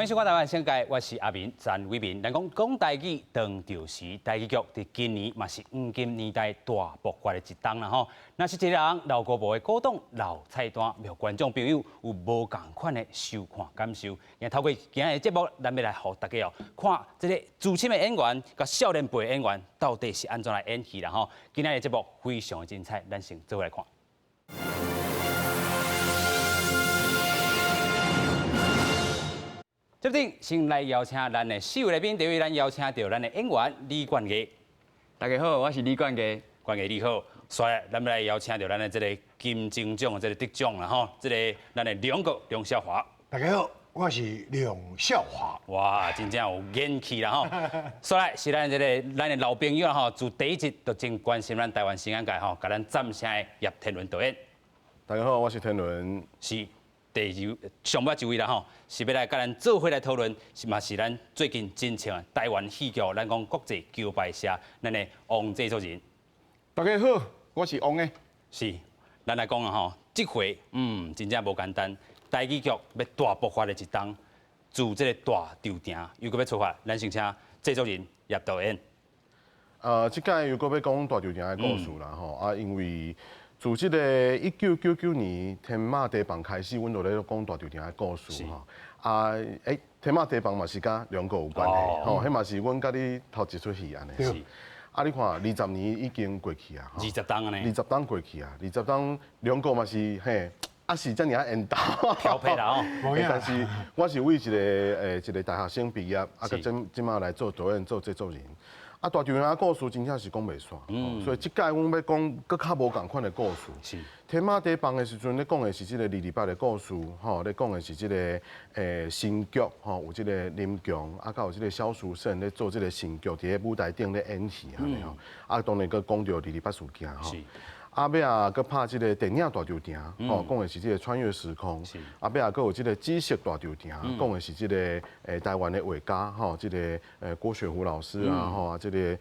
欢迎收看《台湾新界》，我是阿明詹伟明。咱讲台语，当就是台语剧，伫今年嘛是黄金年代大爆发的一档啦吼。那是一个人老古堡的古董老菜单，让观众朋友有无共款的收看感受。也透过今日的节目，咱要来互大家看这个资深的演员甲少年辈的演员到底是安怎来演戏啦吼。今日的节目非常的精彩，咱先做来看。 接顶先来邀请咱的4位来宾，第一位咱邀请到咱的演员李冠毅。大家好，我是李冠毅。冠毅你好，所以咱们来邀请到咱的这个金钟奖的这个得奖啦吼，这个咱的梁国梁少华。大家好，我是梁少华。哇，真正有元气啦吼！所以是咱这个咱的老朋友啦吼，自第一集就真关心咱台湾新闻界吼，甲咱赞声的叶天伦导演。大家好，我是天伦。是。 上尾一位啦吼，是要来甲咱做伙来讨论，嘛是咱最近真像台湾戏剧，咱讲国际桥牌社，咱的王制作人。大家好，我是王的。是，咱来讲啊吼，这回真正无简单，台语剧要大爆发的一档，自这个大场定又搁要出发，咱先请制作人叶导演。这届又搁要讲大场定的故事啦吼，因为。 自这个1999年天马地磅开始，阮就咧讲大场定的故事吼。天马地磅嘛是甲两个有关系，吼，迄嘛是阮甲你头一出戏安尼。是。你看20年已经过去啊。20档安尼。20档过去啊，20档两个嘛是嘿，是遮尔啊缘投。调配啦哦。但是我是为一个大学生毕业，个即马来做导演做制作人。 大场定故事真正是讲袂煞，所以即届阮要讲搁较无共款的故事。是天马地磅的时阵，咧讲的是即个228的故事，吼，咧讲的是即个新剧，吼，有即个林强，甲有即个萧淑慎咧做即个新剧，伫咧舞台顶咧演戏安尼吼。当然搁讲到228事件吼。 尾搁拍即个电影大场定，吼，讲的是即个穿越时空。尾搁有即个知识大场定，讲的是即个台湾的画家，吼，即个郭雪湖老师啊，吼，即个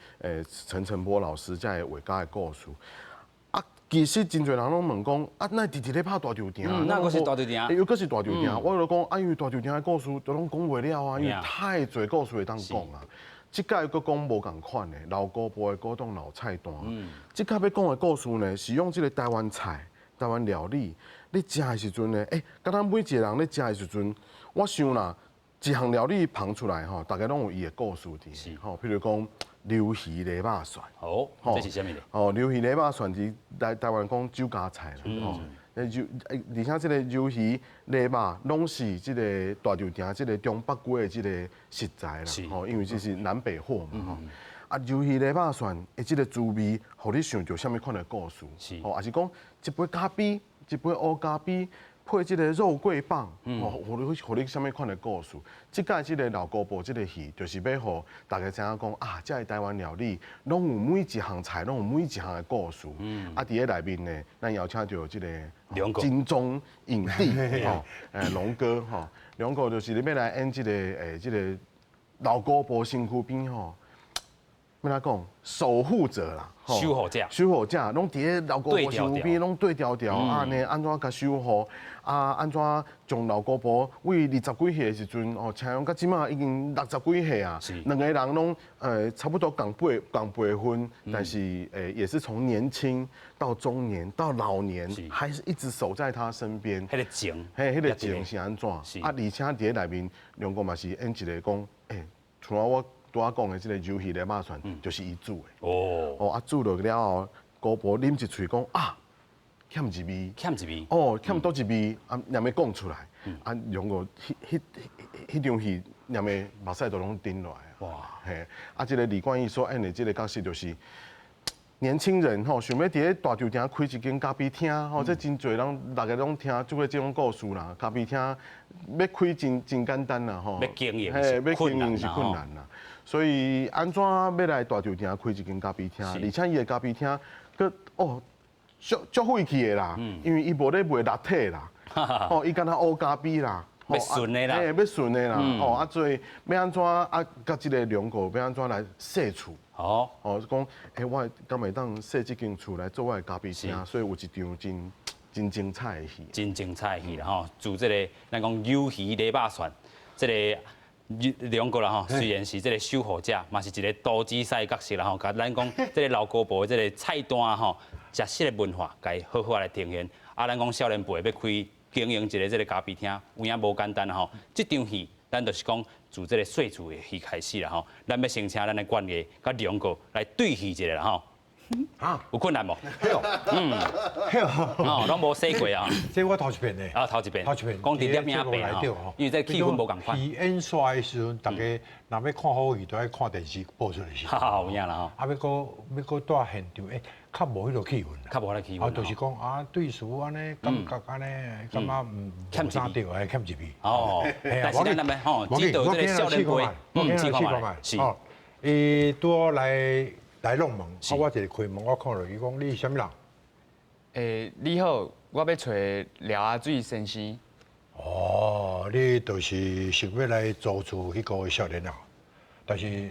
陈澄波老师在画家的故事。其实真侪人拢问讲，那直直咧拍大场定，那个是大场定，又搁是大场定。我就讲，因为大场定的故事都拢讲袂了啊，因为太侪故事会当讲啊。 即届佫讲无共款的老古堡的古董老菜单。即届要讲的故事呢，是用即个台湾菜、台湾料理，你食的时阵呢，甲咱每一个人咧食的时阵，我想啦，一项料理捧出来吼，大家拢有伊的故事伫。吼，譬如讲鱿鱼泥肉蒜。哦，这是啥物咧？鱿鱼泥肉蒜是台湾讲酒家菜啦。而且这个鱿鱼、泥肉拢是这个大场定这个中北街的这个食材啦，吼，因为这是南北货嘛，吼。鱿鱼、泥肉蒜的这个滋味，互你想到什么款的故事？吼，也是讲一杯咖啡，一杯乌咖啡，配这个肉桂棒，吼，互你什么款的故事？即届这个老古堡这个戏，就是要互大家知影讲这个台湾料理，拢有每一项菜，拢有每一项的故事。伫咧内面呢，咱邀请到这个。 金钟影帝吼，龙哥吼，龙哥就是你要来演这个老古堡身躯边吼，要哪讲守护者啦，守护者，守护者，拢伫咧老古堡身躯边拢对调调，呢安怎甲守护，安怎将老古堡为20几岁的时阵哦，请用到即马已经60几岁啊，两个人拢差不多共辈分，但是也是从年轻到中年到老年，还是一直守在他身边。迄个情，迄个情是安怎？而且伫咧内面，梁国嘛是演一个讲，除了我拄仔讲的这个鱿鱼的肉蒜，就是伊煮的。哦，煮落了后，古堡啉一喙讲欠一味，欠一味，欠倒一味，念要讲出来，两个迄场戏念的目屎都拢顶落来。哇，嘿，这个李冠毅所演的这个角色就是年轻人吼，想要伫咧大场定开一间咖啡厅吼，这真侪人大家拢听做过这种故事啦。咖啡厅要开真简单啦吼，要经营是困难啦。所以安怎要来大场定开一间咖啡厅，而且伊的咖啡厅个足晦气的啦，因为伊无咧卖立体啦，伊敢若乌咖啡啦，要顺的啦，要顺的啦，所以要安怎甲即个两个要安怎来设厝？讲我敢会当设即间厝来做我的咖啡厅，所以有一场真精彩的戏，真精彩的戏啦吼，做这个咱讲鱿鱼泥肉蒜。这个两个啦吼，虽然是这个守护者，嘛是一个都市赛角色啦吼，甲咱讲这个老高部的这个菜单吼，食食的文化，该好好来呈现。啊，咱讲少年辈要开经营一个这个咖啡厅，有影无简单啦吼。这场戏，咱就是讲自这个细厝的戏开始啦吼，咱要先请咱的管家甲两个来对戏一下啦吼。啊，有困难无？嘿哦，拢无洗过啊。这我头一遍呢。啊，头一遍。头一遍。讲伫点影变吼，因为这气氛无共款。戏演刷的时阵，大家若要看好戏，都爱看电视播出来时。有影啦吼。啊，要搁带现场，较无迄个气氛啦。较无迄个气氛。啊，就是讲啊，对手安尼感觉安尼，感觉欠啥着，哎，欠一味。哦，但是咱那边吼，知道这个少年辈，试看卖，是。伊拄来弄门，啊，我一个开门，我看到伊讲你是啥物人？你好，我要找廖阿水先生。哦，你就是想要来租厝迄个少年啊？但是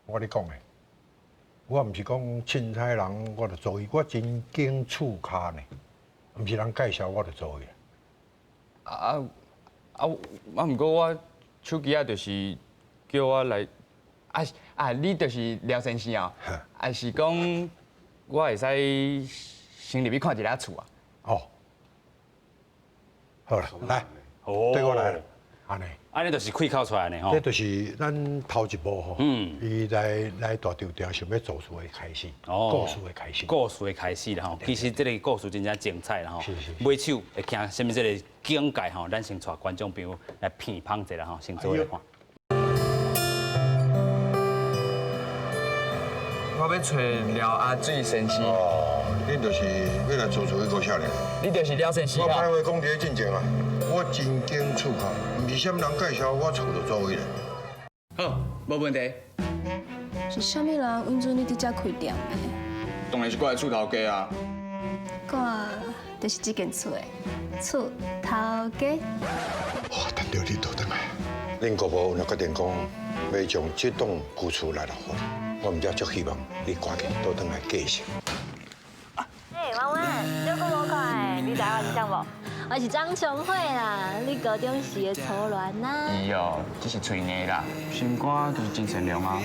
我跟你讲诶，我毋是讲凊彩人我就租伊，我真经厝骹呢，毋是人介绍我就租伊。毋过我手机就是叫我来。你就是廖先生啊？啊，是讲我会使先入去看一下厝啊？哦，好啦，来，对我来了，安尼。安尼就是开口出来呢吼。这就是咱头一步吼。伊来大场条想要做厝的开始，故事的开始。故事的开始啦吼，其实这个故事真正精彩啦吼。是。买手会惊什么？这个境界吼，咱先带观众朋友来片芳一下啦吼，先做来看。我要找廖阿水先生。哦，恁就是要来做一个少年。你就是廖先生啊？我歹话讲伫进前啊，我真经厝卡，毋是啥物人介绍我厝就租伊咧。好，无问题。是啥物人允准你伫遮开店的？当然是我的厝头家啊。我就是这间厝的厝头家。哦，等到你倒转来，恁国母若决定讲要将这栋旧厝来落户。我唔只足希望你赶紧倒转来继承。妈妈，你讲无快，你知我是啥无？我是张琼慧啦，你高中时的初恋啦。伊哦，只是嘴硬啦，心肝就是真善良啊。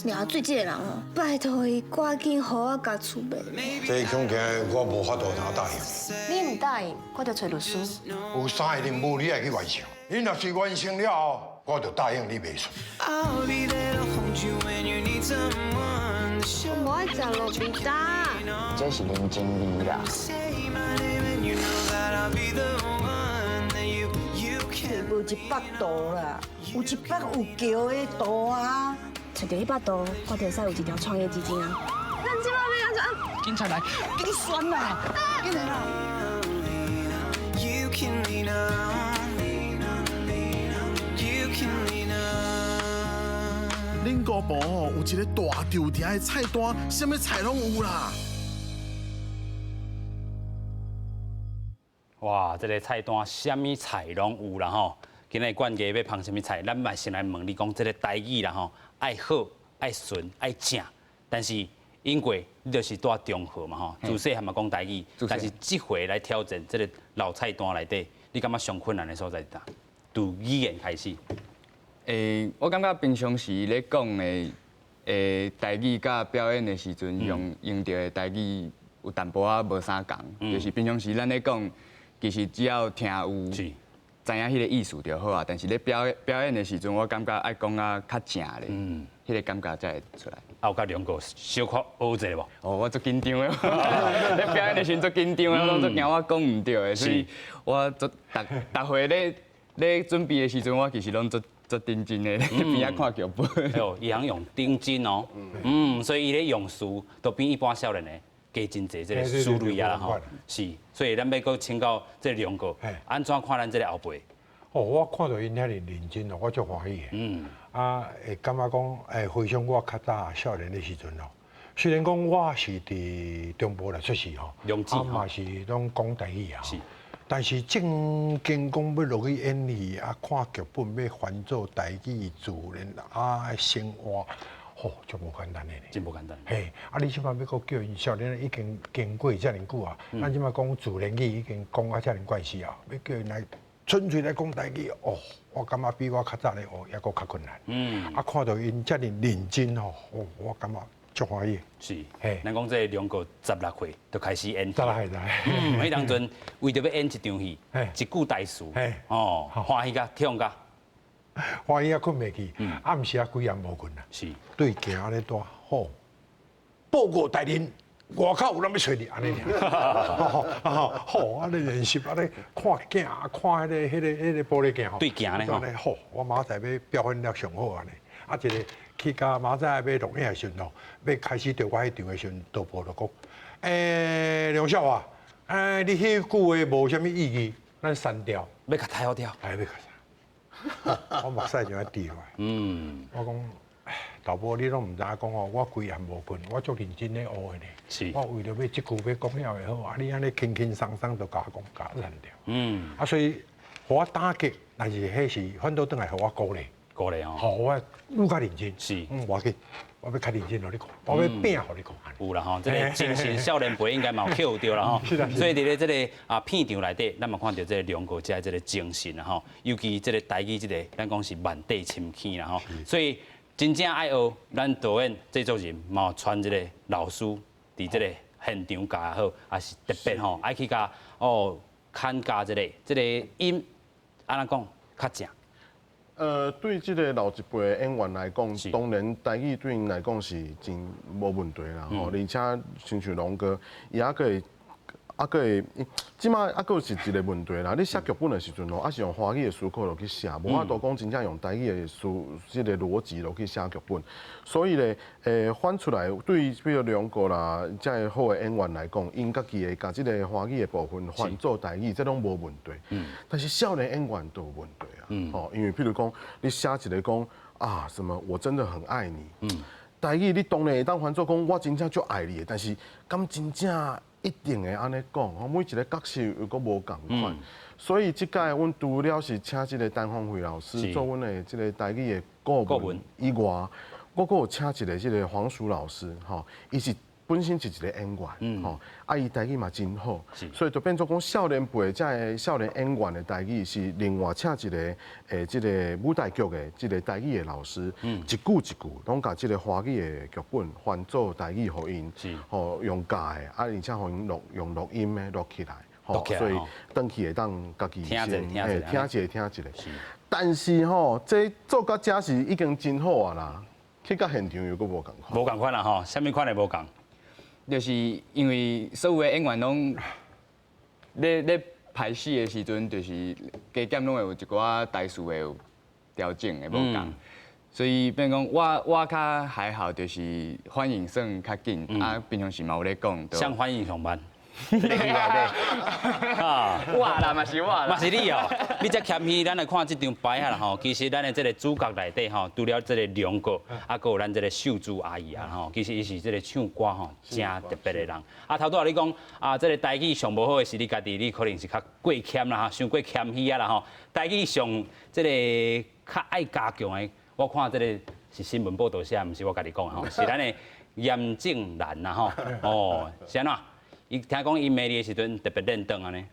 俩最这个人哦，拜托伊赶紧好我甲厝卖。这恐惊我无法度通答应。你唔答应，我就找律师。有3个任务你爱去完成，你若是完成了后，我就答应你卖厝。我爱食路边摊。这是林经理啦。无100度啦，有100有桥的度啊。找到100度，我就使有一条创业基金啊。咱今晚要安怎？警察来，给你栓啦！进来啦！恁姑婆吼有一个大条条的菜单，什么菜拢有啦。哇，这个菜单什么菜拢有啦吼。今日管家要烹什么菜，咱嘛先来问你讲，这个台语啦吼，爱好、爱顺、爱正。但是因为你就是住中和嘛吼，自细汉嘛讲台语，但是这回来挑战这个老菜单内底，你感觉上困难的所在在哪？从语言开始。我感觉平常时咧讲的台语，甲表演的时阵用到的台语有淡薄仔无啥共，就是平常时咱咧讲，其实只要听有知影迄个意思就好啊。但是咧表演的时阵，我感觉爱讲啊较正咧，迄个感觉才会出来。有甲两个小可学者无？哦，我足紧张的，咧表演的时阵足紧张的，我拢足惊我讲唔对的，所以我逐回咧准备的时阵，我其实拢足认真的，边仔看剧本。哎呦，伊通用顶真哦，所以伊咧用词都比一般少年的加真侪这个思虑啊吼。是，所以咱要搁请教这两个，安怎看咱这个后辈？哦，我看到因遐认真哦，我足欢喜的。会感觉讲，回想我较早少年的时阵哦，虽然讲我是伫中部来出世吼，嘛是拢讲台语啊。是。但是正经讲要落去演戏啊，看剧本要翻做台语自然啊，生活，吼，就无简单的。真无简单。嘿，你即摆要搁叫因少年已经经过遮尔久啊，咱即摆讲自然语已经讲啊遮尔怪事啊，要叫因来纯粹来讲台语，哦，我感觉比我较早咧学还阁较困难。啊，看到因遮尔认真吼，我感觉足欢喜。是，嘿咱讲这个两个16岁就开始演戏。再来来，迄当阵为着要演一场戏嘿，一句台词嘿，哦，欢喜甲跳甲，欢喜啊困袂去，暗时啊规夜无困啊，是，对镜安尼大好，报告大人。外口有人要找你，安尼尔，好，安尼练习，安尼看镜，看迄个玻璃镜吼，对镜咧吼安尼好，我明仔载要表现了上好安尼，啊一个去甲明仔载要录影的时阵吼，要开始对我迄场的时阵，导播就讲，梁少啊，你迄句话无啥物意义，咱删掉，要甲太好跳，要甲啥？我目屎就爱滴落来，我讲。导播，你拢唔知讲哦，我规夜无困，我足认真咧学的呢。是，我为了要即句要讲了会好，啊，你安尼轻轻松松就甲我讲，甲烂掉。啊，所以，互我打击，但是迄是反倒转来互我鼓励，鼓励哦，互我愈加认真。是，我要我要较认真互你讲，我要拼互你讲。有啦吼，这个精神少年辈应该嘛有 Q 到啦吼。是的。所以伫咧这个片场内底，咱嘛看到这个两国家这个精神啦吼，尤其这个台语这个，咱讲是万地深起啦吼，所以。真正爱学，咱导演制作人嘛传这个老师伫这个现场教也好，也是特别吼，爱去教看教这个音，安怎讲较正。对这个老一辈的演员来讲，当然台语对因来讲是真无问题啦吼，而且亲像龙哥，伊还佫会，即马佫是一个问题啦。你写剧本的时阵吼，是用华语的思考落去写，无法度讲真正用台语的即个逻辑落去写剧本。所以咧，翻出来对比如两个啦，即个好的演员来讲，因家己会甲即个华语的部分换做台语，这拢无问题。但是少年演员都有问题啊。因为譬如讲，你写一个讲啊什么，我真的很爱你。台语你当然会当翻做讲，我真正足爱你的，但是敢真正？一定会安尼讲，每一个角色又阁无共款，所以即届阮除了是请即个单方慧老师做阮的即个台语的顾问以外，我阁有请一个即个黄淑老师，吼，伊是本身是一个演员，吼，伊台语嘛真好，所以就变做讲少年辈即个少年演员的台语是另外请一个即个舞台剧的即个台语的老师，一句一句拢甲即个华语的剧本翻做台语互因，吼用教的，而且互因用录音的录起来，吼，所以登去会当家己先听一个。但是吼，这做到遮是已经真好啊啦，去到现场又阁无共款。无共款啦吼，啥物款会无共？就是因为所有的演员拢咧拍戏的时阵，就是加减拢会有一寡台词会有调整的无共，所以变讲我较还好，就是反应算较紧，平常时嘛有咧讲，向反应上班。你内底啊，我啦嘛是我啦，嘛是你哦。你只欠戏，咱来看这张牌啊啦吼。其实咱的这个主角内底吼，除了这个梁哥，还有咱这个秀珠阿姨啊吼。其实伊是这个唱歌吼，真特别的人。头拄仔你讲这个台语上无好的是你家己，你可能是较过欠啦，伤过欠戏啊啦吼。台语上这个较爱加强的，我看这个是新闻报道写，毋是我家己讲吼，是咱的严正兰啦吼。是安怎？伊听讲伊骂你的时阵特别认真安尼，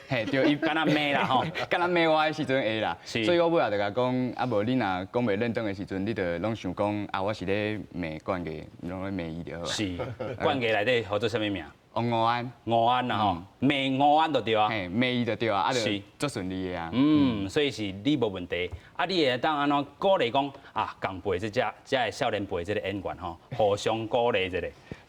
嘿，对，伊敢若骂啦吼，敢若骂我的时阵会啦，所以我尾仔就甲讲，无你若讲袂认真的时阵，你就拢想讲我是咧骂管家，拢咧骂伊就好。是，管家内底号做啥物名？吴安，吴安啦吼，骂吴安就对啊，嘿，骂伊就对啊，就足顺利的啊。所以是你无问题，你会当安怎鼓励讲共辈这的少年辈这个演员吼，互相鼓励一下。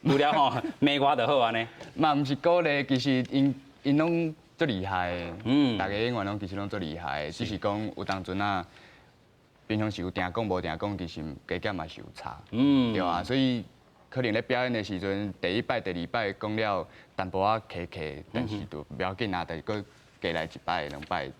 除了吼骂我就好安尼，嘛毋是鼓励，其实因拢足厉害的，大家演员拢其实拢足厉害的，只是讲有当阵平常时有定讲无定讲，其实加减嘛是有差，对啊，所以可能咧表演的时阵，第一摆、第二摆讲了淡薄仔客，但是都不要紧啊，但是佫加来一摆、两摆。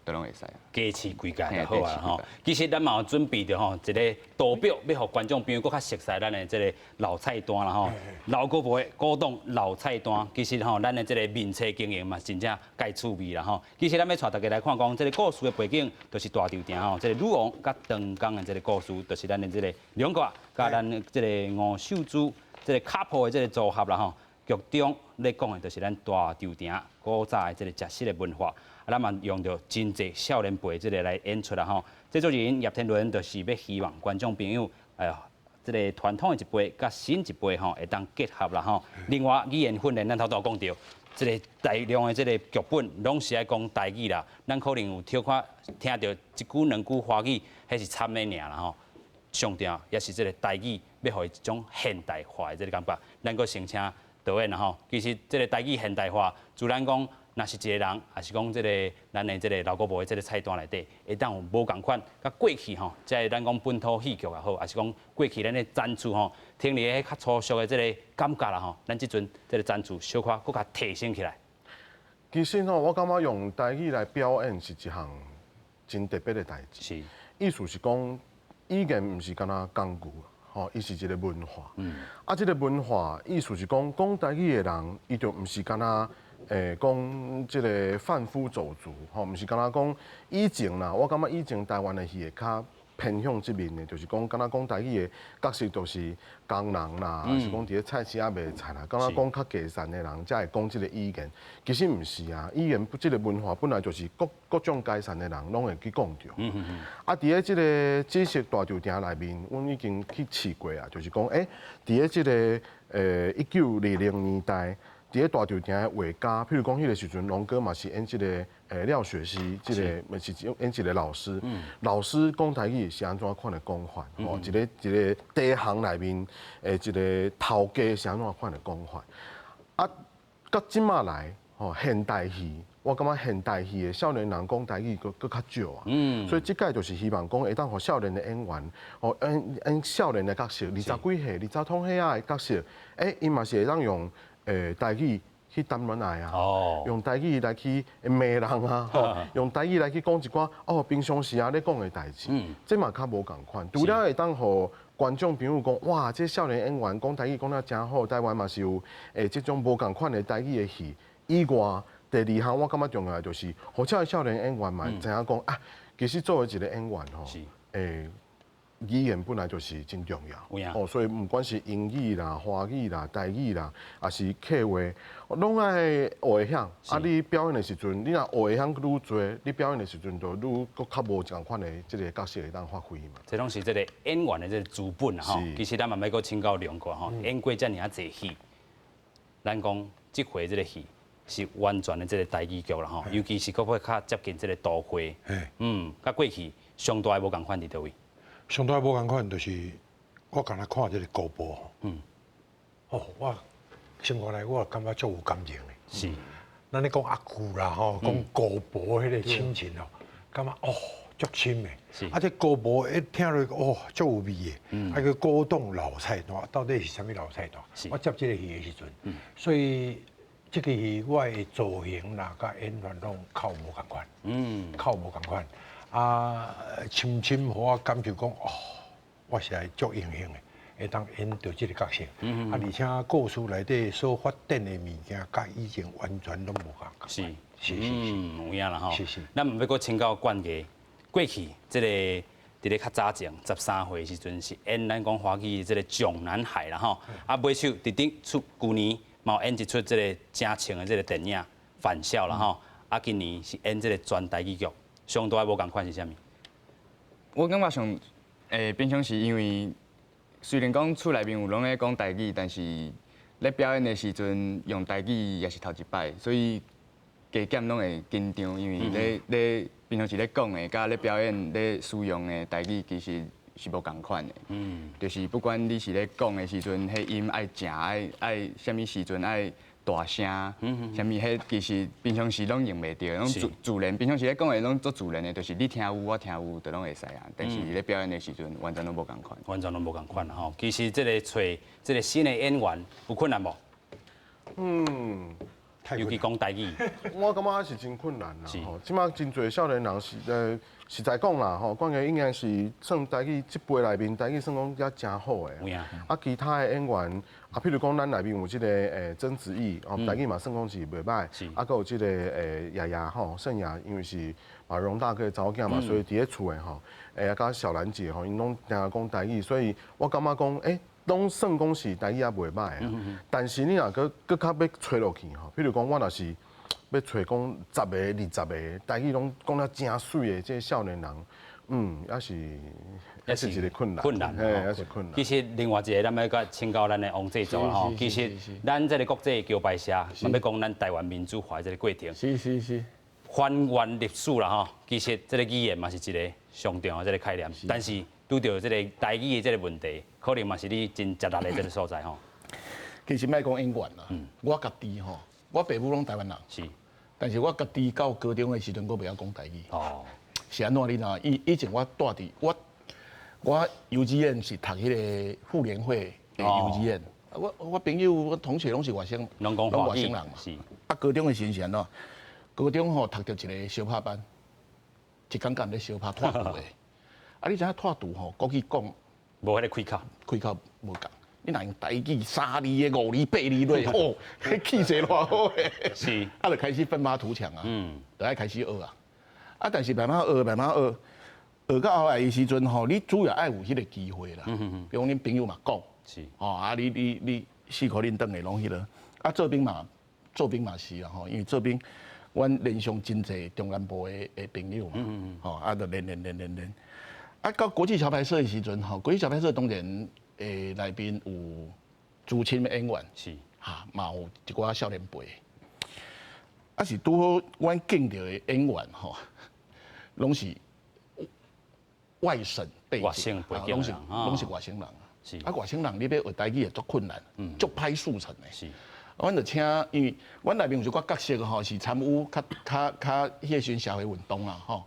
都拢会使啊，加试几届就好啊吼。其实咱嘛有准备着吼一个图表，要互观众朋友更较熟悉咱的这个老菜单啦吼。老古婆的古董老菜单，其实吼咱的这个面册经营嘛，真正介趣味啦吼。其实咱要带大家来看讲，这个故事的背景就是大场店吼，这个女王甲长江的这个故事，就是咱的这个两个甲咱这个吴秀珠这个 couple 的这个组合啦吼。剧中咧讲的，就是咱大稻埕古早的这个食食的文化，咱嘛用到真济少年辈这个来演出啦吼。制作人叶天伦就是要希望观众朋友，这个传统的一辈甲新一辈吼会当结合啦吼。另外语言训练，咱头都讲到，这个大量的这个剧本拢是爱讲台语啦，咱可能有听到一句两句华语，迄是参的尔啦吼。上重要也是这个台语，要互伊一种现代化的这个感觉，咱个声请导演啦吼。其实这个台语现代化，自然讲，若是一个人，也是讲这个咱的这个老古婆的这个菜单内底，会当有无共款，甲过去吼，即係咱讲本土戏剧也好，也是讲过去咱的展出吼，听你迄较粗俗的这个感觉啦吼，咱即阵这个展出小可搁较提升起来。其实吼，我感觉用台语来表演是一项真特别的代志。是，意思是讲，语言毋是干那工具，吼，伊是一个文化。啊，这个文化意思是讲，讲台语的人，伊就毋是干那。讲即个贩夫走卒，吼，毋是敢若讲以前啦，我感觉以前台湾的戏会较偏向即面的，就是讲敢若讲台语的角色就是工人啦，还是讲伫咧菜市仔卖菜啦，敢若讲较低善的人才会讲即个语言。其实毋是啊，语言即个文化本来就是各种阶层的人拢会去讲着。啊，伫咧即个知识大稻埕内面，阮已经去试过啊，就是讲，伫咧即个1920年代。伫咧大稻埕的画家，譬如讲迄个时阵，龙哥嘛是演即个廖雪溪，即个嘛是演一个老师。老师讲台语是安怎款的讲法？吼，一个地行内面一个头家是安怎款的讲法？啊，到即马来吼现代戏，我感觉现代戏的少年人讲台语搁较少啊。所以即届就是希望讲会当互少年的演员，吼演少年的角色，20几岁、20通岁仔的角色，伊嘛是会当用。台语去谈恋爱啊，用台语来去骂人啊，用台语来去讲一寡平常时啊咧讲的代志，这嘛较无共款。除了会当互观众朋友讲，哇，这少年演员讲台语讲得真好，台湾嘛是有这种无共款的台语的戏以外，第二项我感觉重要的就是，或者少年演员嘛知影讲啊，其实作为一个演员吼，语言本来就是真重要，所以不管是英语啦、华语啦、台语啦，还是客话，拢爱学会晓。啊，你表演的时阵，你若学会晓愈多，你表演的时阵就愈搁较无共款的这个角色会当发挥嘛。这拢是这个演员的这个资本吼。其实咱嘛要搁请教梁哥吼，演过遮尔啊侪戏，咱讲这回这个戏是完全的这个台语剧啦吼，尤其是搁要较接近这个都会，甲过去上大无共款伫倒位。上大无共款，就是我刚才看这个高波我生活来我感觉足有感情的。是，咱咧讲阿舅啦吼，讲高波迄个亲情感觉足深的。是，这高波一听落足有味的。个古董老菜单，到底是啥物老菜单？我接这个戏的时阵，所以这个戏我的造型啦，甲演员拢靠无共款。靠无共款。啊，深深互我感受讲，我是来足荣幸的，会当演到这个角色。而且故事内底所发展的物件，甲以前完全拢无共款。是，有影啦吼。是。咱唔要搁请教冠家，过去这个伫咧较早前13岁时阵是演咱讲华语这个囧男孩啦吼，尾手伫顶出旧年嘛演一出这个真情的这个电影《返校》啦吼，今年是演这个全台语剧。上大无共款是啥物？我感觉上，平常时因为虽然讲厝内面有拢咧讲台语，但是咧表演的时阵用台语也是头一摆，所以加减拢会紧张，因为咧平常时咧讲的，甲咧表演咧使用的台语其实是无共款的。就是不管你是咧讲的时阵，迄音爱正爱啥物时阵爱。大声，啥物迄其实平常时拢用袂着，拢自然。平常时咧讲的拢做自然的，就是你听有我听有，就拢会使啊。但是咧表演的时阵，完全拢无共款。完全拢无共款吼。其实这个找这个新的演员有困难无？尤其讲台语，我感觉是真困难啦。吼，即马真侪少年人实在讲啦，吼，冠个应该是算台语这辈内面台语算讲也真好诶。其他的演员譬如讲咱内面有即个曾子毅，台语嘛算讲是袂歹。搁有即个爷爷吼，盛雅，因为是马荣大哥的查某囝嘛，所以伫咧厝诶吼，甲小兰姐吼，因拢定讲台语，所以我感觉讲拢算讲是台语也袂歹啊。但是你若搁较要吹落去吼，比如讲我若是要吹讲10个、20个台语拢讲了真水的，这少年人，也是一个困难，也是困难。其实另外一个，咱要甲请教咱的王制作啦吼。其实咱这个国际桥牌社，嘛要讲咱台湾民主化这个过程。是。还原历史啦吼，其实这个语言嘛是一个上重要这个概念，但是拄到这个台语的这个问题，可能嘛是你真接纳的这个所在吼。其实莫讲永远啦，我家己吼，我爸母拢台湾人，是，但是我家己到高中的时阵，我袂晓讲台语。哦，是安怎你呐？以前我住伫我幼稚园是读迄个妇联会的幼稚园，我朋友、我同学拢是外省，拢讲华语人嘛。是。啊，高中的时阵是安怎？高中吼读到一个相拍班，一天干咧相拍拖肚的。啊，你知影拖肚吼，国语讲无迄个开口，开口无共。你若用台语3字的、5字、8字落，哦，迄气势偌好诶。是。啊，就开始奋发图强啊。就爱开始学啊。啊，但是慢慢学，学到后来的时阵吼，你主要爱有迄个机会啦。比如恁朋友嘛讲，是。哦，啊，你四口恁等的拢迄个，啊，做兵嘛是啊吼，因为做兵。阮连上真侪中南部的朋友嘛，吼，啊，就练，啊，到国际桥牌社的时阵，吼，国际桥牌社当然内面有资深的演员，是，哈，嘛有一寡少年辈，啊是拄好阮见到的演员吼，拢是外省背景，拢是外省人，是，啊，外省人你要学台语也足困难，足歹速成的，是。阮就请，因为阮内面有一寡角色吼，是参与较迄个时社会运动啦吼，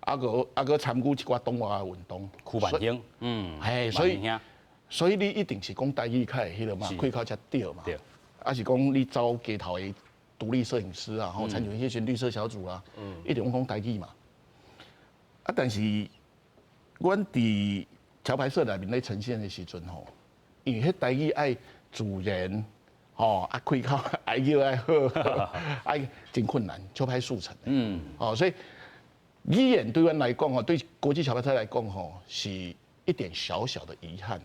啊个参与一寡党外的运动。曲万兴，嘿，所以你一定是讲台语较会迄个嘛，开口才对嘛。对。啊是讲你找街头的独立摄影师啊，吼，参与迄些绿色小组啊，一定讲台语嘛。啊，但是阮伫桥牌社内面咧呈现的时阵吼，因为迄台语爱自然。哦，啊，开口爱叫爱好，爱真困难，就歹速成。所以语言对阮来讲吼，对国际桥牌社来讲吼，是一点小小的遗憾。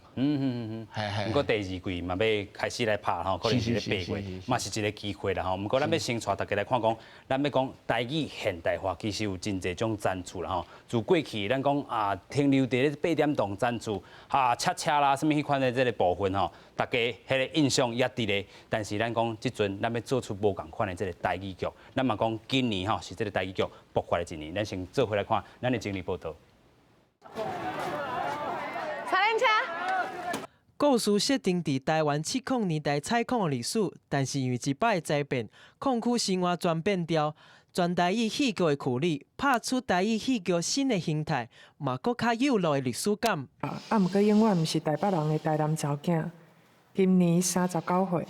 不过第2季嘛要开始来拍吼，可能是咧8月，嘛是一个机会啦吼。不过咱要先带大家来看讲，咱要讲台语现代化，其实有真侪种赞助啦吼。自过去咱讲停留伫咧8点档赞助车啦，什么迄款的这个部分吼，大家迄个印象也伫咧。但是咱讲即阵咱要做出无共款的这个台语剧，咱嘛讲今年吼是这个台语剧爆发的一年，咱先做回来看咱的整理报道。故事设定伫台湾70年代采矿的历史，但是因为一摆灾变，矿区生活全变调。全台语戏剧的苦力，拍出台语戏剧新的形态，嘛搁较有路的历史感。毋过永远毋是台北人的台南查某囝，今年39岁，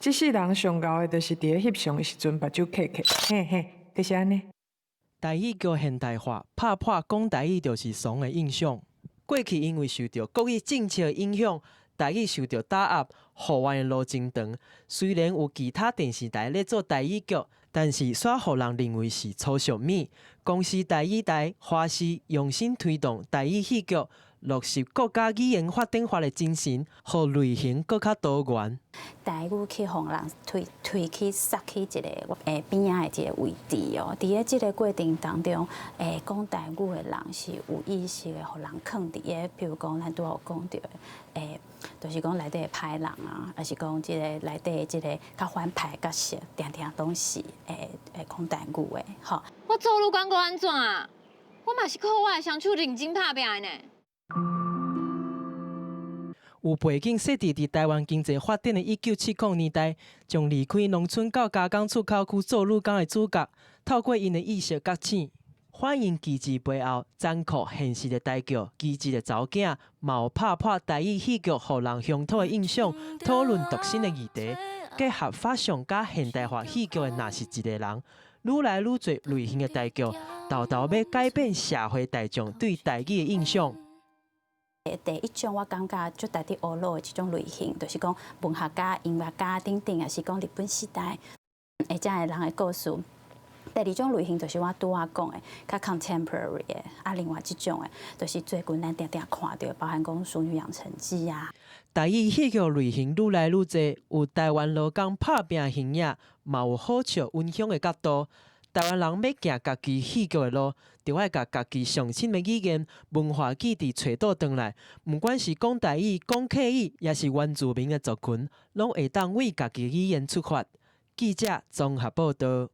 这世人上高的，就是伫咧翕相的时阵目睭磕磕，嘿嘿，就是安尼。台语剧现代化，拍破讲台语就是怂的印象。过去因为受到国语政策的影响，台语受到打压，互阮的路真长。虽然有其他电视台咧做台语剧，但是煞互人认为是粗俗物。公司台语台花式用心推动台语戏剧，落实国家语言发展法的精神，互类型更较多元。台语去互人推去塞去一个边仔的一个位置哦。伫咧即个过程当中，讲台语的人是有意识的，互人放伫个，譬如讲咱拄有讲到就是讲内底的歹人啊，还是讲即个内底即个较反派角色，定拢是讲台语的，吼。我做路管够安怎啊？我嘛是靠我的双手认真拍拼的呢。有背景设置伫台湾经济发展的1970年代，从离开农村到加工出口区做女工的主角，透过因的意识觉醒，反映机制背后残酷现实的台剧。机智的查某囝嘛有拍破台语戏剧互人乡土的印象，讨论独新的议题，结合法上加现代化戏剧的若是一个人。愈来愈多类型的台剧，豆豆要改变社会大众对台语的印象。第一种我感觉最大的学路的一种类型，就是讲文学家、音乐家等等，也是讲日本时代这样的人的故事。第二种类型就是我拄仔讲的，较 contemporary 的。另外一种的，就是最近咱定定看到，包含讲《淑女养成记》啊。台语戏剧类型愈来愈侪，有台湾劳工拍拼形影，嘛有好笑温馨的角度。台湾人要行家己戏剧的路，就要甲家己上深的语言、文化基地找倒转来。不管是讲台语、讲客语，也是原住民的族群，拢会当为家己语言出发。记者综合报道。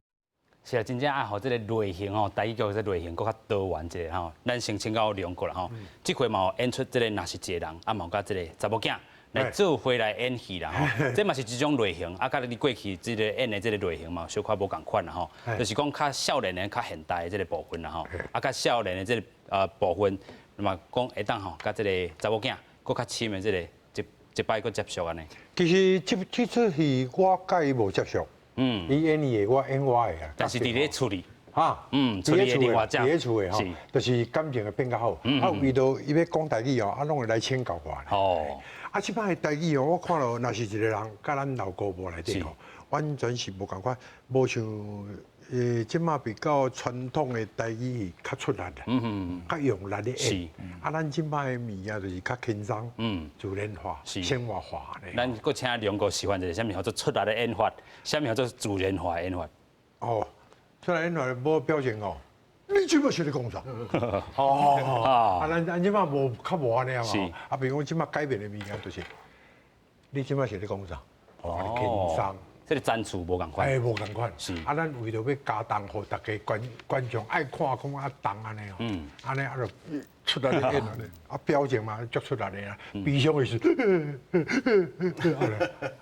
是啊，真正爱互这个类型吼，台语剧这类型搁较多元一点吼。咱先请教梁国啦吼，这回嘛有演出这个若是一个人，啊嘛有甲这个查某囝来做回来演戏啦吼。这嘛是一种类型，啊，甲你过去这个演的这个类型嘛，小可无共款啦吼。就是讲较少年的、较现代的这个部分啦吼，啊，较少年的这个部分，那么讲会当吼，甲这个查某囝搁较深的这个一摆搁接触安尼。其实这出戏我甲伊无接触。伊演伊的，我演我的啊。但是伫咧处理，处理的另外伫咧厝的吼，就是感情会变较好。啊，遇到伊要讲台语哦，啊，拢会来请教我。哦。啊，即摆的台语哦，我看到若是一个人，甲咱老古无内底吼，完全是无共款，无像即摆比较传统的台语较出力的，较用力的演。啊，咱即摆的物件就是较轻松，自然化、生活化咧。咱搁请梁国示范一个啥物叫做出力的演法，啥物叫做自然化的演法。哦，出来演法无表情哦。你即摆是咧讲啥？哦，啊，咱即摆无较无安尼啊嘛。啊，比如讲即摆改变的物件就是，你即摆是咧讲啥？哦，轻松。这个展出无共款，无共款。是。啊，咱为着要加重，互大家观众爱看讲啊重安尼哦。安尼啊就出来咧演安尼，啊表情嘛足出来咧啊，悲伤的是。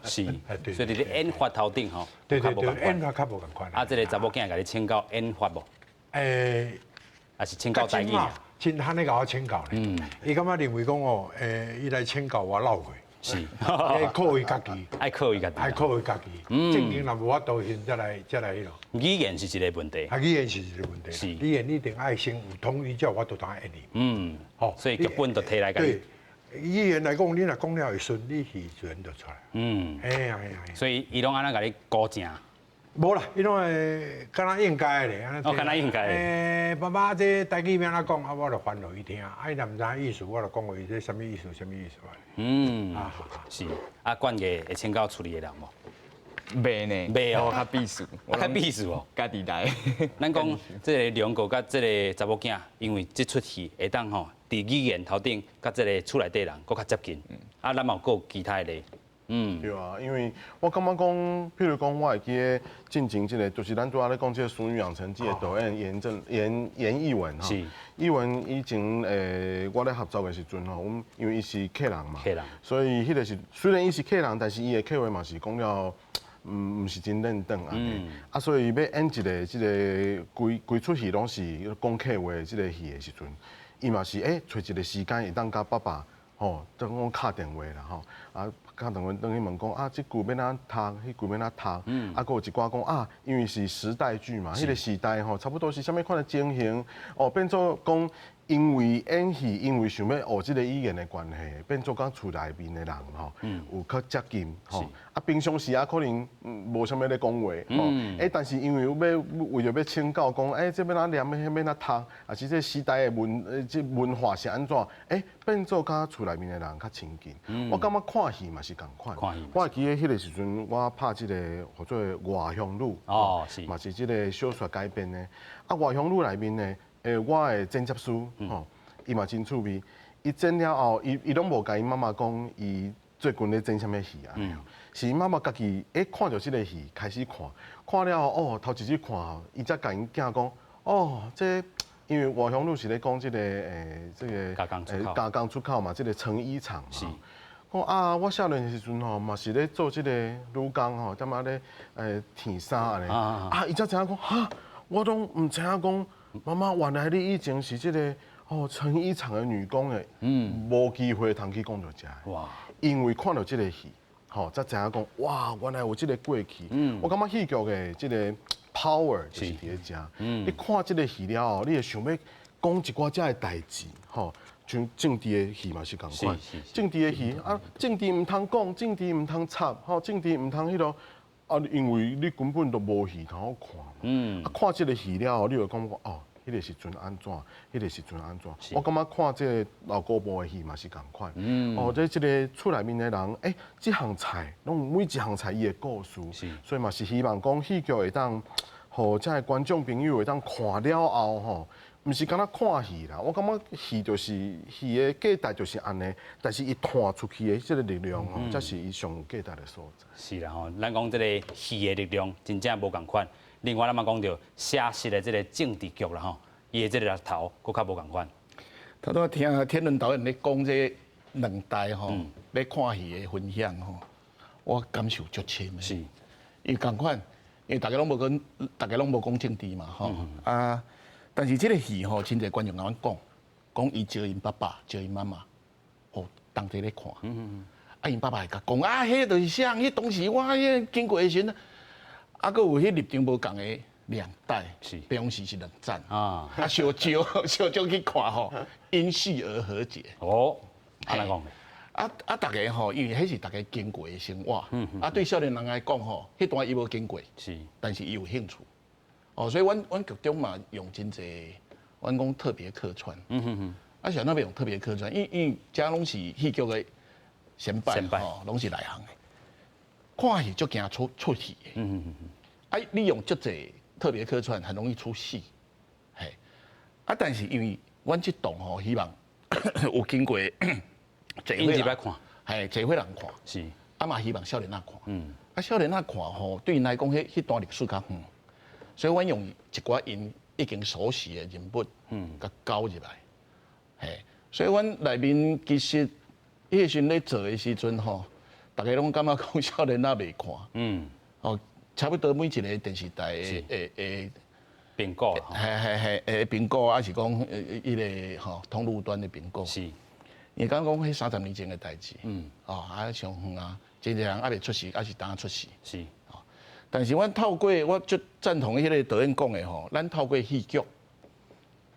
是。所以你咧演法头顶吼，对，演法较无共款。啊，这个查某囝甲你请教演法无？还是请教台语啊？真汉咧甲我请教咧。伊感觉认为讲哦，伊来请教我闹过。是，爱靠伊家己，爱靠伊家己，爱靠伊家己。正经若无法度先再来迄咯。语言是一个问题，语言是一个问题。是，语言一定爱先有通，伊才有法度当演你。好，所以剧本就摕来甲你。语言来讲，你若讲了会顺，你是自然就出来。哎呀。所以伊拢安尼甲你cố正。无啦，伊拢会敢若应该咧，安尼。敢若应该。爸爸这台语要安怎讲，啊，我就翻落伊听。啊，伊若毋知意思，我就讲话这什么意思，什么意思啊。是。啊，管家会请教处理的人无？袂呢。袂哦，较避暑。较避暑哦。家己来。咱讲这个梁国甲这个查某囝，因为这出戏会当吼，伫语言头顶甲这个厝内底人搁较接近。啊，咱嘛有其他的。对啊，因为我感觉讲，譬如讲，我会记得进前即个，就是咱拄仔咧讲即个《俗女养成记》的导演严艺文哈。是。艺文以前我咧合作的时阵吼，阮因为伊是客人嘛，所以迄个是虽然伊是客人，但是伊的客话嘛是讲了，毋是真认真安尼。啊，所以要演一个即个规出戏拢是讲客话即个戏的时阵，伊嘛是找一个时间会当甲爸爸吼，等我敲电话啦吼，啊。敲电话等去问讲啊，这句要哪读，迄句要哪读，啊，佫有一寡讲啊，因为是时代剧嘛，迄个时代吼，差不多是啥物款的情形，哦，变做讲因为演戏，因为想要学即个语言的关系，变做讲厝内面的人吼，有较接近吼，啊，平常时啊可能无啥物咧讲话，吼，但是因为为着要请教讲，这要哪念，迄要哪读，啊是这时代的文化是安怎，变做甲厝内面的人较亲近。我感觉看戏嘛是共款。我会记得迄个时阵，我拍即个叫做《外乡路》，嘛是即个小说改编的。啊，《外乡路》内面呢，我的剪接师吼，伊嘛真趣味。伊剪了后，伊拢无甲伊妈妈讲，伊最近咧剪啥物戏啊？是伊妈妈家己看着即个戏开始看了后哦，头一日看后，伊才甲因囝讲，哦，这。因为外乡路是咧讲即个这个加工出口嘛，即个成衣厂嘛。是。讲啊，我少年的时阵吼，嘛是咧做即个女工吼，踮啊咧填衫安尼。啊，伊才知影讲哈，我拢唔知影讲，妈妈原来你以前是即个成衣厂的女工诶。无机会通去讲到遮。哇。因为看到即个戏，吼，才知影讲哇，原来有即个过去。我感觉戏剧的即个。power 就是伫咧遮，你看即个戏了后，你会想要讲一寡遮的代志，吼，像政治的戏嘛是共款，政治的戏啊，政治唔通讲，政治唔通插，吼，政治唔通迄落，啊，因为你根本都无戏通好看，啊，看即个戏了后，你会感觉哦，迄迄个时阵安怎，迄个时阵安怎。我感觉看这个老古堡的戏嘛是共款。哦，这个厝内面的人，这项菜，拢每一项菜伊的故事，所以嘛是希望讲戏剧会当，互这个观众朋友会当看了后吼。毋是敢若看戏啦，我感觉戏就是戏的价值就是安尼，但是伊传出去的即个力量吼，才是伊上有价值的所在。是啦吼，咱讲即个戏的力量真正无共款。另外，咱嘛讲到写实的即个政治剧啦吼，伊的即个头佫较无共款。头拄听天伦导演咧讲这两代吼，咧看戏的分享吼，我感受足深的。是，伊共款，因为大家拢无讲政治嘛吼啊。但是这个戏吼，真侪观众甲阮讲伊招因爸爸、招因妈妈，哦，同齐咧看。啊，因爸爸会甲讲啊，迄就是啥？迄当时我迄经过的时阵，啊，佫有迄立场无共的两代，比方是两战啊，小招去看吼，因戏而和解。哦，安尼讲啊，大家吼，因为迄是大家经过的生活，啊，对少年人来讲吼，迄段伊无经过，但是伊有兴趣。哦，所以阮剧中嘛用真侪，阮讲特别客串，啊，像那边用特别客串，因为遮拢是戏剧的先辈吼，拢是内行的，看戏足惊出戏的，啊，你用足侪特别客串，很容易出戏，嘿，啊，但是因为阮这档吼，希望有经过侪岁人看，嘿，侪岁人看，是，啊嘛希望少年仔看，啊，少年仔看吼，对因来讲，迄段历史较远。所以，阮用一寡因已经熟悉的人物，甲交入来，嘿。所以，阮内面其实迄时阵咧做的时阵吼，大家拢感觉讲少年仔袂看，哦，差不多每一个电视台的评估，评估，还是讲迄个吼通路端的评估，是。因为讲迄30年前的代志，哦，啊上远啊，真侪人还袂出世，还是当出世，是。但是，阮透过我就赞同迄个导演讲的吼，咱透过戏剧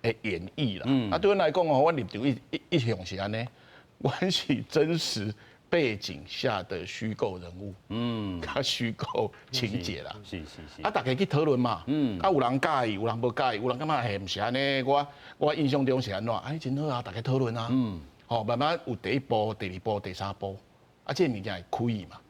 的演绎啦，啊，对阮来讲吼，阮立场一向是安尼，阮是真实背景下的虚构人物，甲虚构情节啦，是，啊，大家去讨论嘛，啊，有人介意，有人无介意，有人感觉嘿，毋是安尼，我印象中是安怎，哎，真好啊，大家讨论啊，吼，慢慢有第一步、第二步、第三步。啊，这物件会开嘛？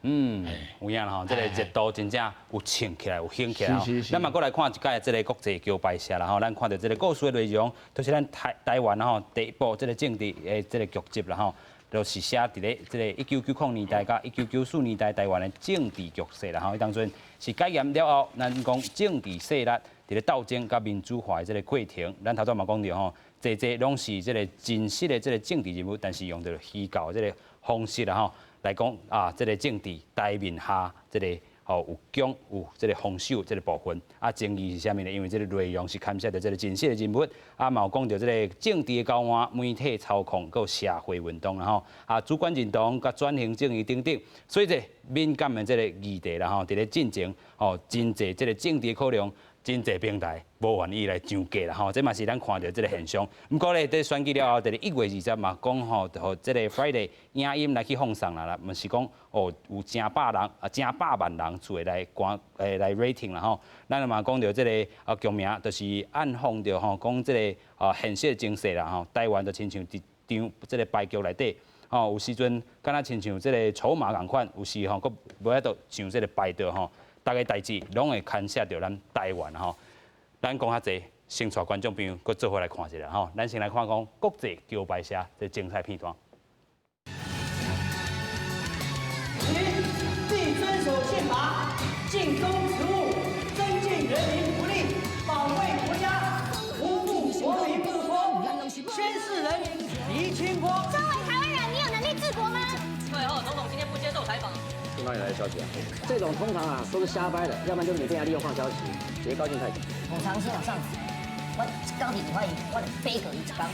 有影啦吼，这个热度真正有兴起来，有兴起来吼。咱嘛过来看一届这个国际桥牌社啦吼，咱看到这个故事的内容，都是咱台湾吼第一部这个政治的这个剧集啦吼，就是写伫咧这个1990年代甲1994年代台湾的政治局势啦吼，当阵是解严了后，咱讲政治势力伫咧斗争甲民主化的这个过程，咱头先嘛讲到吼，侪拢是这个真实的这个政治人物，但是用到虚构这个方式啦吼。来讲啊，这个政治台面下，这个有强有这个防守这个部分啊，争议是啥物呢？因为这个内容是牵涉到这个真实的人物啊，嘛有讲到这个政治的交换、媒体操控，还有社会运动然后啊，主观认同、甲转型正义等等，所以这敏感的这个议题啦吼，伫咧进程哦，真侪这个政治考量。真侪平台无愿意来上架啦吼，这嘛是咱看到这个现象。不过咧，在选举了后，伫咧1月20嘛讲吼，和这个 Friday 影音来去放送啦，毋是讲哦有真百万人出来来 rating 啦吼。咱嘛讲到这个剧名，就是暗讽着吼，讲这个现实情势啦吼，台湾就亲像伫场这个牌局内底。吼，有时阵敢若亲像这个筹码共款，有时吼佫无喺度像这个牌桌吼。大家代志拢会牵涉到咱台湾吼，咱讲较济，先带观众朋友搁做伙来看一下吼。咱先来看讲国际桥牌社这精彩片段。必遵守宪法，尽忠职务，增进人民福利，保卫国家，无负国民不公。宣誓人黎清波。身为台湾人，你有能力治国吗？会后，总统今天不接受采访。从哪里来的消息啊？这种通常都是瞎掰的，要不然就是你被他利用放消息，别高兴太早。我常说往上指，我高点欢迎，我背个一缸。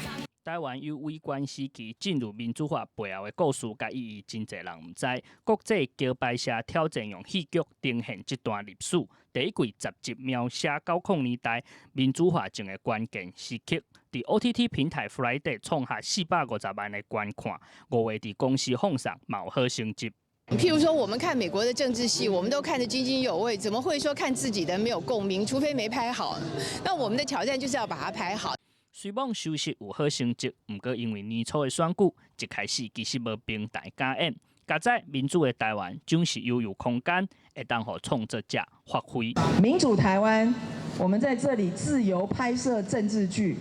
台湾有为关系期进入民主化背后的故事甲意义，真侪人毋知。国际桥牌社挑战用戏剧呈现这段历史。第一季10集描写90年代民主化前的关键时刻。伫 OTT 平台 Friday 创下450万的观看，5月伫公司放送，嘛有好成绩。譬如说，我们看美国的政治戏，我们都看得津津有味，怎么会说看自己的没有共鸣？除非没拍好。那我们的挑战就是要把它拍好。虽望收视有好成绩，不过因为年初的选举一开始其实无平台加演，加在民主的台湾总是拥有空间，会当互创作者发挥。民主台湾，我们在这里自由拍摄政治剧，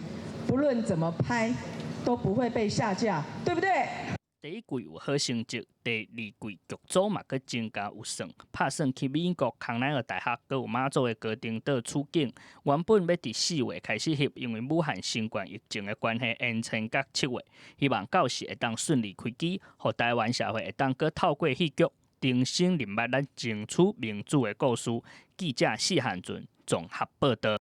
不论怎么拍都不会被下架，对不对？第一季有好成绩，第二季剧组嘛佮增加有算，拍算去美国康奈尔大学，佮有马祖的高丁岛取景。原本要伫4月开始翕，因为武汉新冠疫情的关系，延长到7月。希望到时会当顺利开机，互台湾社会会当佮透过戏剧重新认捌咱争取民主的故事。记者施汉俊综合报道。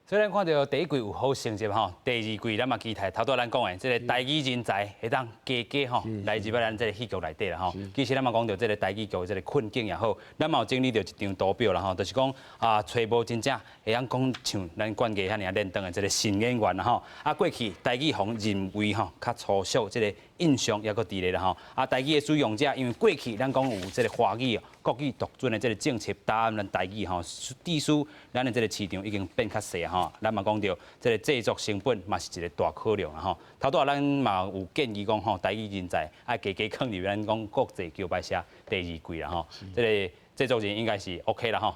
虽然看到第一季有好成绩吼，第二季咱嘛期待头拄咱讲的这个台语人才会当加吼来入咱这个戏剧内底啦吼。其实咱嘛讲到这个台语剧的这个困境也好，咱嘛有整理到一张图表啦吼，就是讲找无真正会晓讲像咱管家遐尔练长的这个新演员啦吼。过去台语互认为吼较粗俗，这个印象也搁伫咧啦吼。台语的使用者，因为过去咱讲有这个华语、国语独尊的这个政策，搭咱台语吼，致使咱的这个市场已经变较细吼。咱嘛讲到，这个制作成本嘛是一个大考量啦吼。头拄咱嘛有建议讲吼，台语人才爱加放入咱讲国际桥牌社第二季啦吼。这个制作人应该是 OK 啦吼。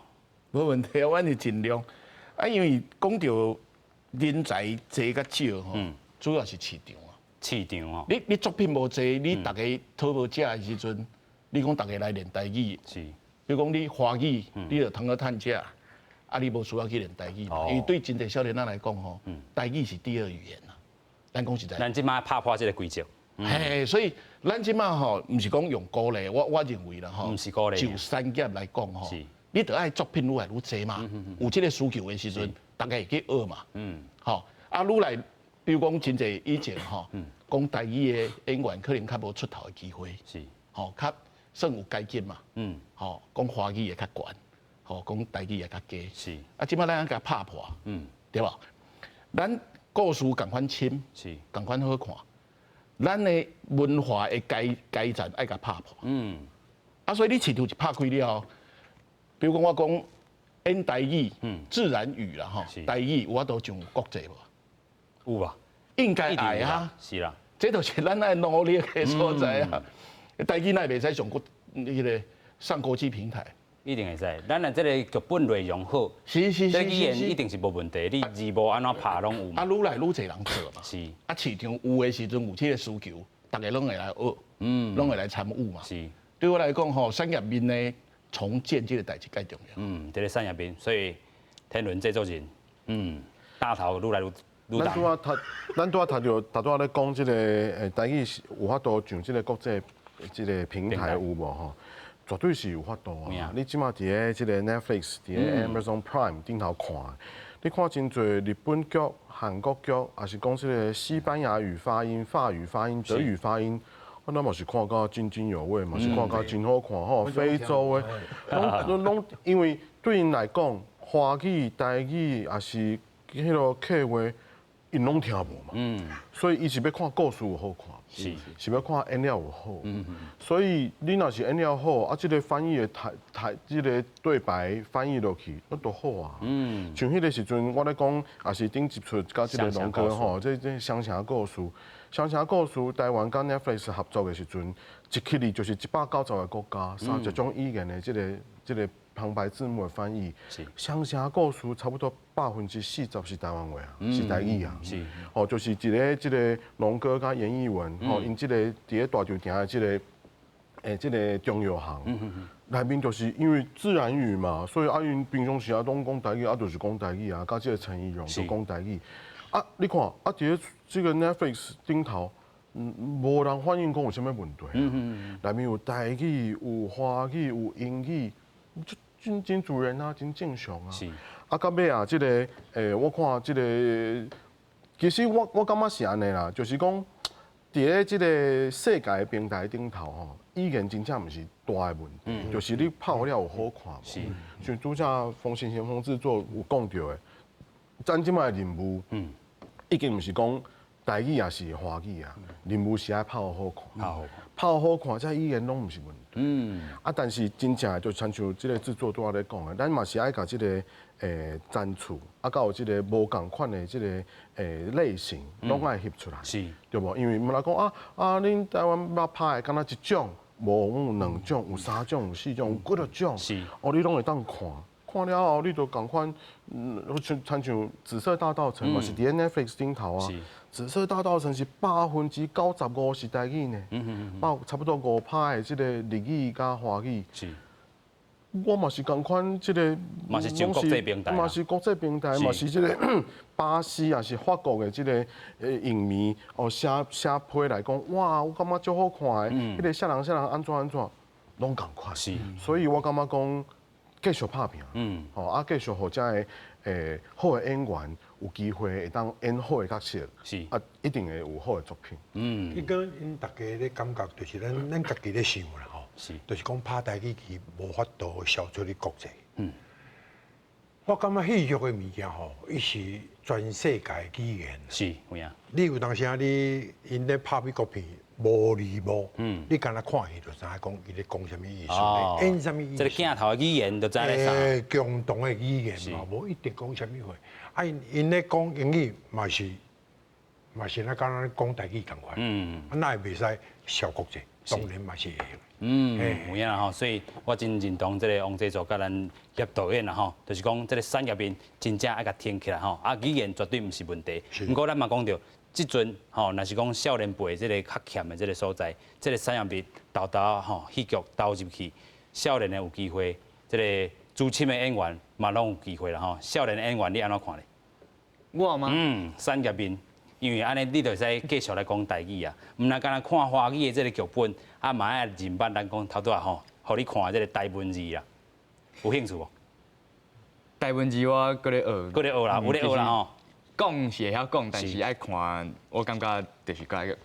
无问题啊，阮是尽量。因为讲到人才多甲少吼，主要是市场啊。市场哦。你作品无济，你大家讨无食的时阵，你讲大家来练台语，是。比如讲你华语，你就通去趁食。你无需要去练台语嘛？因为对真侪少年仔来讲吼，台语是第二语言啦。咱讲实在，咱即摆拍破这个规则。嘿，所以咱即摆吼，毋是讲用鼓励，我认为啦吼，毋是鼓励。就产业来讲吼，你得爱作品愈来愈济嘛。有即个需求的时阵，大家会去学嘛。吼，愈来，比如讲真侪以前吼，讲台语的演员可能较无出头的机会。是。吼，较算有改进嘛。吼，讲华语会较悬。吼，讲台语也较低，是即摆咱甲拍破，对吧？咱故事共款深，是共款好看，咱的文化的改善爱甲拍破，所以你市场一拍开了后，比如讲我讲演台语，自然语啦吼，台语我都上国际无？有啊，应该爱啊，是啦，这就是咱爱努力的所在啊。台语咱袂使上个上国际平台。一定会使，咱若这个剧本内容好，这个语言一定是无问题。你字幕安怎拍拢有嘛？愈来愈侪人做嘛。是。市场有的时阵有这个需求，大家拢会来学，拢会来参与嘛。是。对我来讲吼，产业面的重建这个代志介重要。这个产业面，所以天伦制作人，大头愈来愈大。咱拄啊头拄咧讲这个台语有法度上这个国际这个平台有无吼？绝对是有法度啊！你即马伫个即个 Netflix、伫个 Amazon Prime 顶头看，你看真侪日本剧、韩国剧，也是讲即个西班牙语发音、法语发音、德语发音，咱嘛是看到津津有味，嘛是看到真好看吼。非洲的，拢因为对因来讲，华语、台语也是迄落客话，因拢听无嘛。所以伊是要看故事有好看。是要看演了有好，所以你若是演了好，这个翻译的这个对白翻译落去，那都好啊。像迄个时阵，我咧讲，也是顶接触甲这个龙哥吼，这乡城故事，乡城故事，台湾甲 Netflix 合作的时阵，一去哩就是190个国家，30种语言的这个旁白字幕的翻译，乡城故事差不多40%是台湾话啊，是台语啊。就是一个这个龙哥甲严艺文，因这个伫咧大球埕的这个中药行，内面就是因为自然语嘛，所以因平常时拢讲台语，就是讲台语啊，甲这个陈怡蓉就讲台语。你看伫咧这个 Netflix 顶头，无人反映讲有啥物问题。内面有台语、有华语、有英语。真自然啊，真正常啊。是。到尾啊，这个我看这个，其实我感觉是安尼啦，就是讲，伫咧这个世界的平台顶头吼，语言真正毋是大的问题，就是你拍好了有好看。是。像拄则风行先锋制作有讲到的，咱即摆任务，已经毋是讲台语也是华语啊，任务是爱拍好看。拍好看，这语言拢毋是问题。但是真正就亲像即个制作拄仔咧讲的，咱嘛是爱甲即个展出，甲有即个无共款的即个类型，拢爱翕出来，是，对无？因为毋来讲恁台湾捌拍的敢若一种，无有两种，有3种，有4种，有几多种，是，你拢会当看。看了后，你就共款，亲像《紫色大道城》嘛，是伫 Netflix 顶头啊。紫色大道城是95%是台语呢，差不多5%的即个日语加华语。是。我嘛是共款，即个嘛是上国际平台，嘛是国际平台，嘛是即个巴西也是法国的即个影迷写批来讲，哇，我感觉足好看的，迄个啥人安怎，拢共款。是。所以我感觉讲。继续拍片，继续互遮个好的演员有机会会当演好的角色，是一定会有好的作品。伊讲因大家咧感觉就是咱家己咧想啦吼，是，就是讲拍台语剧无法度销出去国际。我感觉戏剧的物件吼，伊是全世界语言。是，有影。你有当时因咧拍美国片。无字幕，你敢若看伊就知讲伊咧讲什么意思，演什么意思。这个镜头的语言就知咧啥。共同的语言嘛，无一定讲什么话。因咧讲英语嘛是那敢若讲台语同款。那也袂使销国际，当然嘛是会用。有影啦吼，所以我真认同这个王制作甲咱叶导演啦吼，就是讲这个产业面真正爱甲挺起来吼，语言绝对毋是问题。不过咱嘛讲到。即阵吼，若是讲少年辈即个较欠的即个所在，即个产业面吼戏剧投入去，少年的有机会，即个资深的演员嘛拢有机会啦吼。少年的演员你安怎看咧？我吗？产业面，因为安尼你就会使继续来讲台语啊，毋若干那看华语的即个剧本，嘛爱认捌咱讲头拄啊吼，互你看即个台文字啊，有兴趣无？台文字我搁咧学，搁咧学啦，有咧学啦吼。讲是会晓讲，但是爱看，我感觉就是搁学。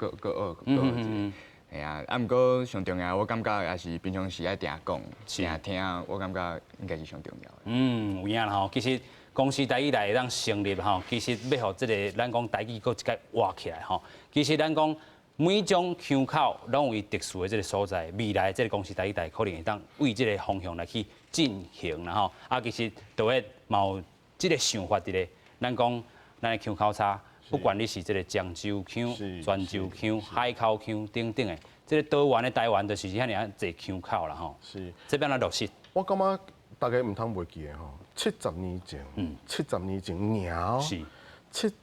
系啊，毋过上重要，我感觉也是平常时爱定讲、定听，我感觉应该是上重要的。有影啦吼，其实公司台语台会当成立吼，其实要互即个咱讲台语搁一届活起来吼。其实咱讲每种腔口拢有伊特殊的即个所在，未来即个公司台语台可能会当为即个方向来去进行啦吼。其实都会嘛有即个想法伫咧，咱讲。咱的腔口差，不管你是这个漳州腔、泉州腔、海口腔等等的，这个多元的台湾就是遐尔侪腔口啦吼。是，这边来落实。我感觉大家唔通袂记的吼，70年前，70年前鸟是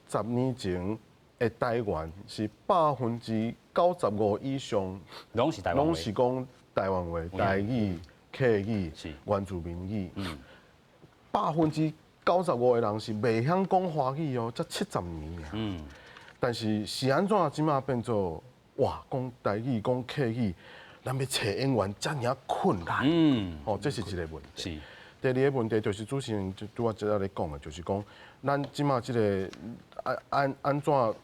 70年前的台湾是95%以上拢是台湾话，拢是讲台湾话、台语、客语、原住民语，95%的人是袂晓讲华语哦，才70年啊。但是安怎即马变做哇，讲台语、讲客语，咱要找演员遮尔困难。这是一个问题。第二个问题就是主持人拄我即仔咧讲的，就是讲咱即马即个安怎会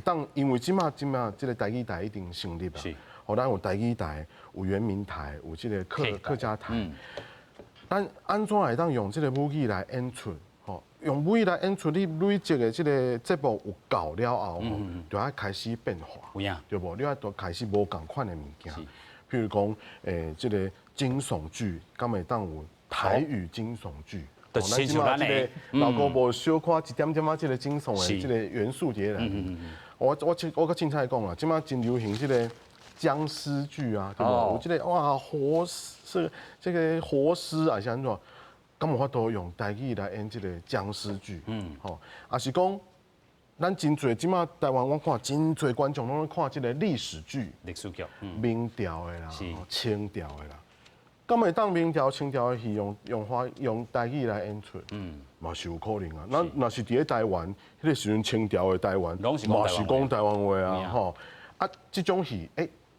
当，因为即马即个台语台一定成立啊。咱有台语台，有原民台，有即个客家台。咱安怎会当用即个母语来演出？用母语来演出，你累积的即个节目有够了后，就要开始变化，对无？你要都开始无共款的物件，譬如讲，即个惊悚剧，敢会当有台语惊悚剧？咱即马即个老高无小可一点点仔即个惊悚的即个元素伫内面。我较凊彩讲啊，即马真流行即个。僵尸剧啊，对无？有即个哇活尸，这个活尸啊是安怎？敢有法度用台语来演即个僵尸剧？也是讲咱真侪即马台湾我看真侪观众拢咧看即个历史剧、历史剧，明朝的啦，清朝的啦。敢会当明朝、清朝的戏用台语来演出？嘛是有可能啊。那若是伫咧台湾，迄个时阵清朝的台湾，嘛是讲台湾话啊，吼。即种戏，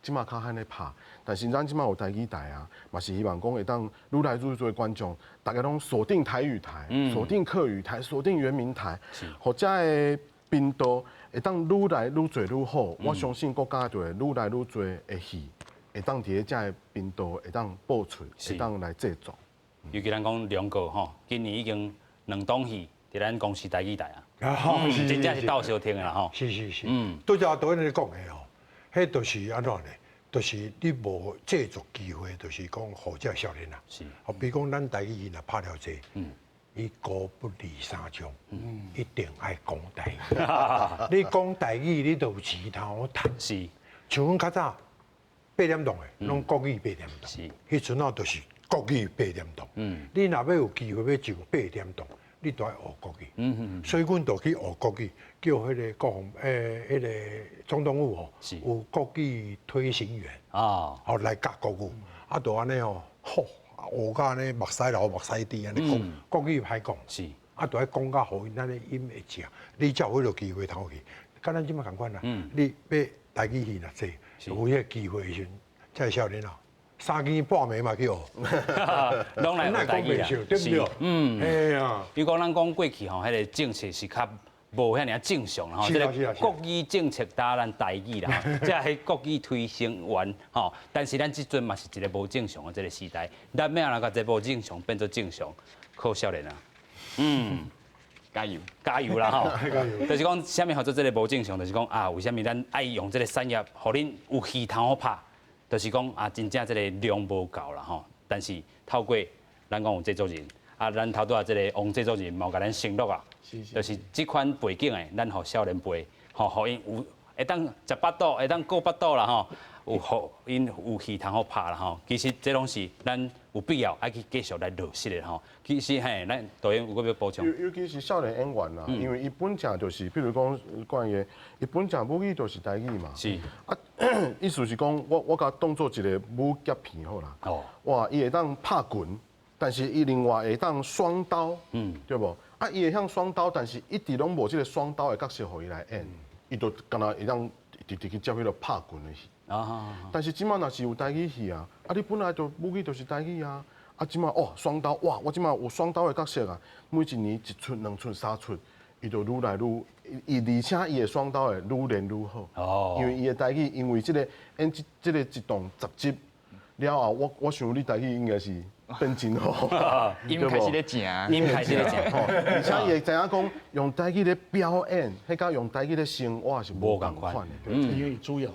即马较罕咧拍，但是咱即马有台语台啊，嘛是希望讲会当愈来愈多的观众，大家拢锁定台语台，锁定客语台，锁定原民台，或者的频道会当愈来愈做愈好。我相信国家就会愈来愈多的戏，会当伫咧遮的频道会当播出，会当来制作。尤其咱讲两个吼，今年已经2档戏伫咱公司台语台啊，真正是斗相听的啦吼。是，拄则导演咧讲的吼。迄就是安怎呢？就是你无制作机会，就是讲互这少年啊。是。好比讲咱台语若拍了这，伊高不离三中，一定爱讲台语。你讲台语，你就有钱头赚。是。像阮较早8点档的，拢国语8点档。是。迄阵啊，就是国语8点档。你若要有机会要上8点档，你都要学国语。所以阮就去学国语，叫迄个国防迄个总统府吼，有国语推行员哦，来教国语，就安尼哦，吼，学到安尼目屎流目屎滴安尼讲，国语歹讲，是，就爱讲甲好因安尼音会正，你才有迄个机会头去。甲咱即摆共款啦，你要台语戏若济，有迄个机会时阵，这少年啊。3更半暝嘛去学，拢来学台语啦，对不对？哎呀，比如讲咱讲过去吼，迄个政策是较无遐尔正常啦吼，即个国语政策打咱台语啦，即系国语推行员吼。但是咱即阵嘛是一个无正常的这个时代，咱要安怎甲这无正常变做正常，靠少年啊，加油，加油啦吼！就是讲，虾米叫做这个无正常，就是讲啊，为虾米咱爱用这个产业，互恁有戏通好拍？就是讲啊，真正这个量无够啦吼，但是透过咱讲有制作人，咱头拄啊这个王制作人嘛，甲咱承诺啊，就是这款背景的，咱互少年陪，互因有会当食巴肚，会当过巴肚啦吼，有互因有戏通好拍啦吼。其实这拢是咱有必要爱去继续来落实的吼。其实咱导演有个要补充。尤其是少年演员啦，因为伊本正就是，比如讲关于伊本正母语就是台语嘛。是。意思是讲，我甲当做一个武侠片好啦。哦。哇，伊会当拍拳，但是伊另外会当双刀，对无？伊会向双刀，但是一直拢无即个双刀的角色互伊来演，伊就干那会当直直去接迄个拍拳的戏。但是即马若是有台语戏啊，你本来就母语就是台语啊，即马双刀，哇，我即马有双刀的角色啊，每一年1出、2出、3出。伊就愈来愈，而且伊的双刀会愈练愈好。哦。因为伊的台语，因为即个演即个一档10集了后，我想你台语应该是变真好。音开始咧正，音开始咧正。而且伊会知影讲用台语咧表演，迄甲用台语咧生活是无共款的。因为主要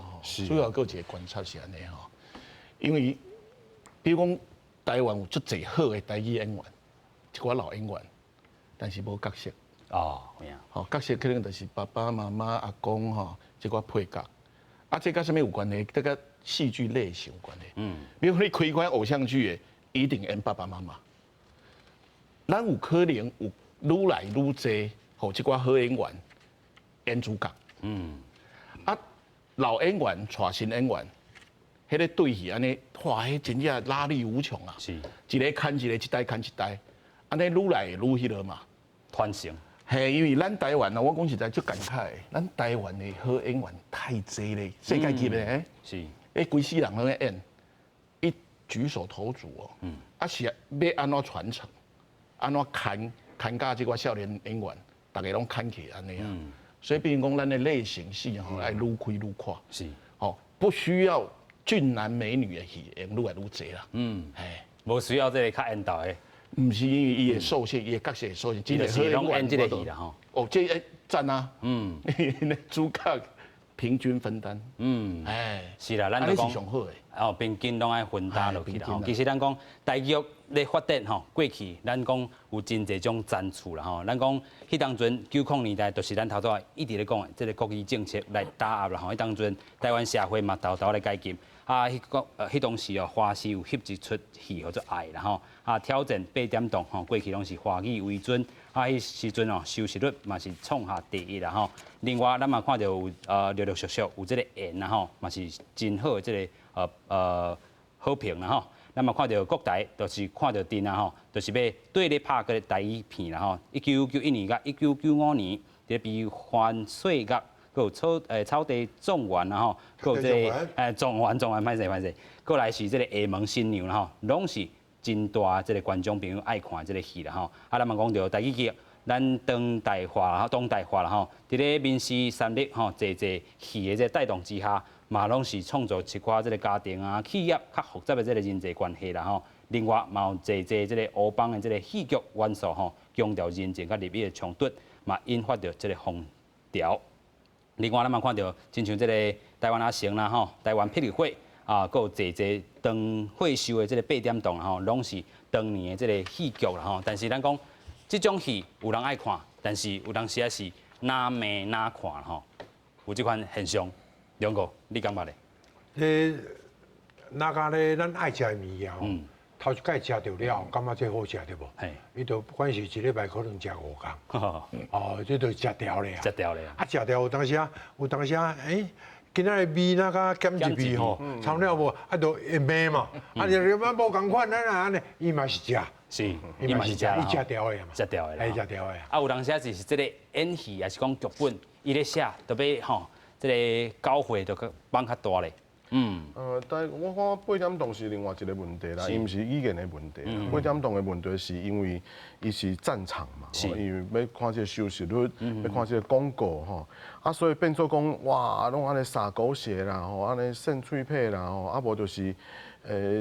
个一个观察是安尼吼，因为比如讲台湾有足侪好的台语演员，一寡老演员，但是无角色。哦，有影。吼，角色可能就是爸爸妈妈、阿公吼，即个配角。这甲什么有关系？这个戏剧类型有关系。比如你开款偶像剧的，一定演爸爸妈妈。咱有可能有愈来愈侪，吼，即寡好演员演主角。老演员带新演员，迄个对戏安尼，哇，迄真正拉力无穷啊！是，一个看一个，一代看一代，安尼愈来愈迄落嘛，传承。嘿，因为咱台湾啊，我讲实在足感慨，咱台湾的好演员太济咧，世界级的，是，规世人拢在演，一举手投足哦，是要安怎传承，安怎看教这个少年演员，大家拢看起安尼啊，所以变成讲咱的类型戏吼，爱愈开愈阔，是，哦，不需要俊男美女的戏，演愈来愈济啦，无需要这个较缘投的。唔是因为伊的受限，伊的角色受限，真是拢演这个戏啦吼。哦，这赞啊，那主角平均分担，是啦，咱就讲上好诶。平均拢爱分担落去啦吼。其实咱讲台剧咧发展吼，过去咱讲有真侪种赞处啦吼。咱讲迄当阵90年代，就是咱头拄一直咧讲的，即个国语政策来打压啦吼。迄当阵台湾社会嘛，豆咧改进。迄当时华视有翕一出戏叫做《爱》啦吼，挑战8点档吼，过去拢是华语为准，迄时阵收视率嘛是创下第一啦吼。另外，咱嘛看到有陆续有即个演啦吼，嘛是真好的即个好评啦吼。咱嘛看到国台，就是看到电啊吼，就是要对咧拍个台语片啦吼。1991年甲1995年，伫比番岁月。有草地状元啦吼，有这个状元，歹势，过来是这个厦门新娘啦吼，拢是真大这个观众朋友爱看这个戏啦吼。咱嘛讲到台语剧，咱当代化啦吼，伫咧民视三立吼，侪戏的这带动之下，嘛拢是创造一寡这个家庭啊、企业较复杂的这个人际关系啦吼。另外嘛有侪这个欧邦的这个戏剧元素吼，强调人情甲利益的冲突，嘛引发着这个风潮。另外，咱嘛看到，亲像这个台湾阿成啦吼，台湾霹雳会啊，还有侪当会秀的这个8点档吼，拢是当年的这个戏剧啦吼。但是咱讲这种戏有人爱看，但是有当时也是哪骂哪看吼，有这款现象。梁哥，你感觉咧？那个咧，咱爱食的物件吼，头一摆食着了，感觉这好食对无？伊就不管是一礼拜可能食5天，哦，这就食掉咧。食掉咧。啊，食掉有当时啊，今仔日味那个减一味吼，差不了无，啊，就会骂嘛。啊，就无共款，咱安尼，伊嘛是食。是，伊嘛是食啦。伊食掉的嘛。食掉的啦。哎，食掉的。啊，有当时就是这个演戏，也是讲剧本，伊咧写，就要吼，这个交会就放较大咧。但我看8点档是另外一个问题啦，伊毋是语言的问题啦。8点档的问题是因为伊是战场嘛，因为要看这个收视率，要看这个广告吼，啊，所以变做讲哇，拢安尼撒狗血啦，吼，安尼剩脆配啦，吼，啊无就是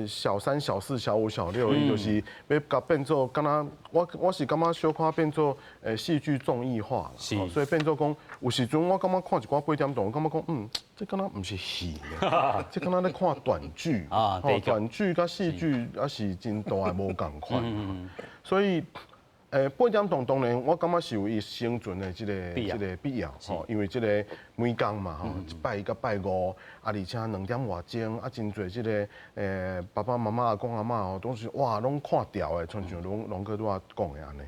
小3、小4、小5、小6，伊就是要甲变做，敢若我是感觉小可变做戏剧综艺化，所以变做讲有时阵我感觉看一寡8点档，我感觉讲这敢若毋是戏咧，这敢若咧看短剧，短剧甲戏剧也是真大的无共款，所以。8点档当然，我感觉是有伊生存的这个必要吼，因为这个每工嘛吼，一拜到拜5，啊，而且2点外钟，啊，真侪这个爸爸妈妈、阿公阿嬷吼，都是哇，拢看掉的，像龙哥拄仔讲的安尼。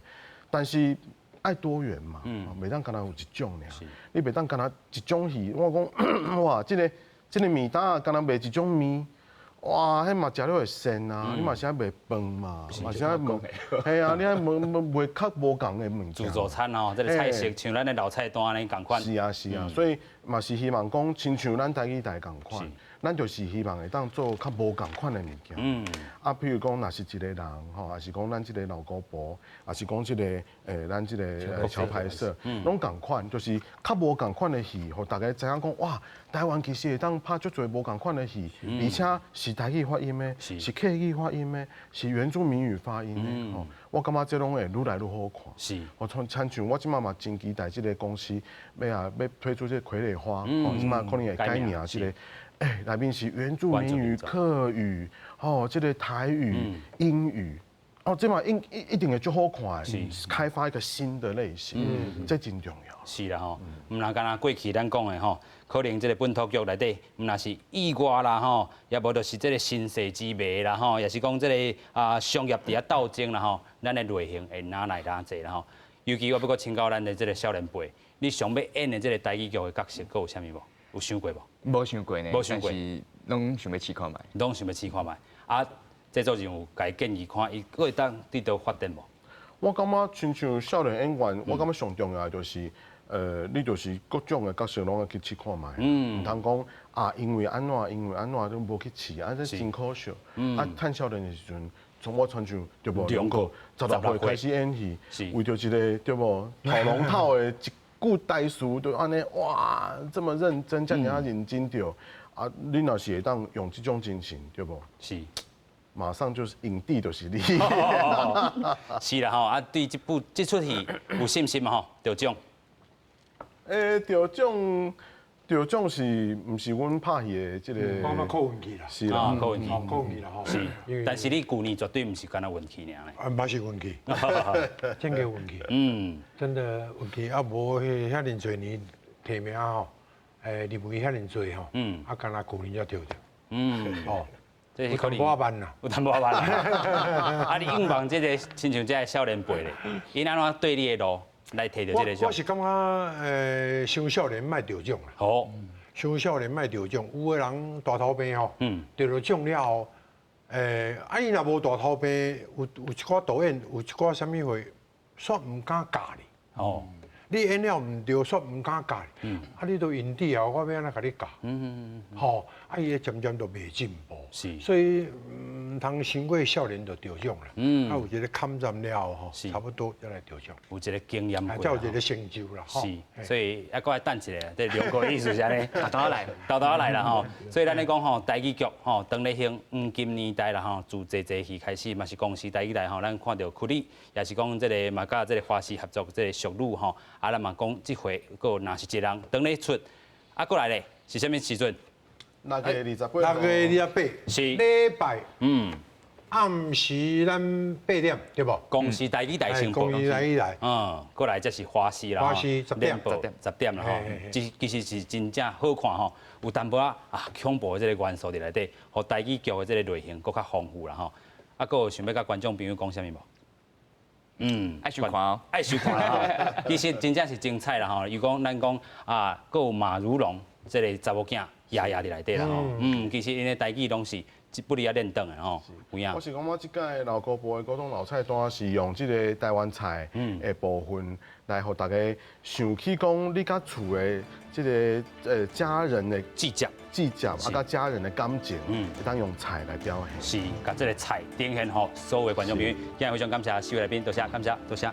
但是爱多元嘛，袂当干那有一种尔，你袂当干那一种戏，我讲哇，这个面搭干那卖一种面。哇，迄嘛食了会鲜啊！你嘛是爱卖饭嘛，嘛是爱卖，系啊，你爱卖较无共的物件。自助餐哦，这个菜色像咱的老菜单安尼共款。是啊，所以嘛是希望讲，亲像咱台语台共款，咱就是希望会当做较无共款的物件。啊，譬如讲，若是一个人吼，还是讲咱这个老古婆，还是讲这个咱这个桥牌社，拢共款，就是较无共款的戏，互大家知影讲哇，台湾其实会当拍足侪无共款的戏，而且是台语发音的，是客语发音的，是原住民语发音的。吼，我感觉这拢会愈来愈好看。是，我像我即马嘛真期待这个公司要推出这傀儡花，即马可能会改名这个。内面是原住民语、客语，这个台语、英语，这嘛一定会足好看的，开发一个新的类型，这真重要。是啦吼，唔那干那过去咱讲的吼，可能这个本土剧内底，唔那是意外啦吼，也无就是这个新世之美啦吼，也是讲这个商业伫遐斗争啦吼，咱的类型会哪来哪济啦吼。尤其我要搁请教咱的这个少年辈，你想要演的这个台语剧的角色，搁有啥物无？有想过无？无想过呢，无想过，拢想要试看卖，拢想要试看卖。啊，制作人有甲伊建议看，伊会当伫倒发展无？我感觉亲像少年演员，我感觉上重要的就是，你就是各种的角色拢要去试看卖，唔通讲啊，因为安怎都无去试，这真可惜。啊，趁少年的时阵，从我亲像对无两个16岁开始演戏，为着一个对无头龙套的一。句台词就安尼哇，这么认真，这样认真着啊！你若是会当用这种精神，对不？是，马上就是影帝，就是你。是啦吼，啊，对这出戏有信心嘛吼？得奖。得奖是毋是阮拍戏的这个？靠运气啦。是啦，靠运气。靠运气啦吼。是，但是你旧年绝对毋是干那运气尔咧。嘛是运气，真个运气。真的运气，啊无遐尔侪年提名吼，入围遐尔侪吼，啊，干那旧年才得着。哦，这是可能有淡薄仔慢啦，有淡薄仔慢啦。啊，你硬望这个亲像这个少年辈咧，因安怎对你的路？来摕到这个奖，我是感觉伤少年莫得奖啦。好，伤少年莫得奖，有个人大头病吼，得了奖了后，伊若无大头病，有一寡导演，有一寡啥物货，煞唔敢教你。哦，你演了唔对，煞唔敢教你。你都影帝啊，我要安怎甲你教？吼，伊个渐渐都袂进步。是，所以唔通伤过少年就得奖啦。有一个抗战了吼，差不多才来得奖。有一个经验，才有一个成就啦。是，所以还搁来等一下，这两个意思是安尼，豆豆来啦吼。所以咱咧讲吼，台语剧吼，当咧兴黄金年代啦吼，自济戏开始嘛是公司台语台吼，咱看到库里，也是讲这个嘛甲这个华视合作这个淑女吼，咱嘛讲这回搁若是一人当咧出，过来咧是啥物时阵？ 6月28是礼拜嗯。暗时咱8点对不？公司台语大清播，公司台语台，过来则是花市啦，花市10点啦吼，其实是真正好看吼，有淡薄恐怖的这个元素伫内底，互台语剧的这个类型更较丰富啦吼，佫有想要甲观众朋友讲啥物无？爱收看哦，爱收看啦吼，其实真正是精彩啦吼，如讲咱讲佫有马如龙这个查某囝爷伫内底啦吼，其实因的台语拢是。不离啊练凳的吼，有影。我是感觉即届老古婆的各种老菜单是用即个台湾菜的部分来，互大家想起讲你甲厝的即个家人的计较，甲家人的感情，会当用菜来表现。是，甲即个菜呈现互所有的观众朋友。今日非常感谢4位来宾，多谢，感谢，多谢。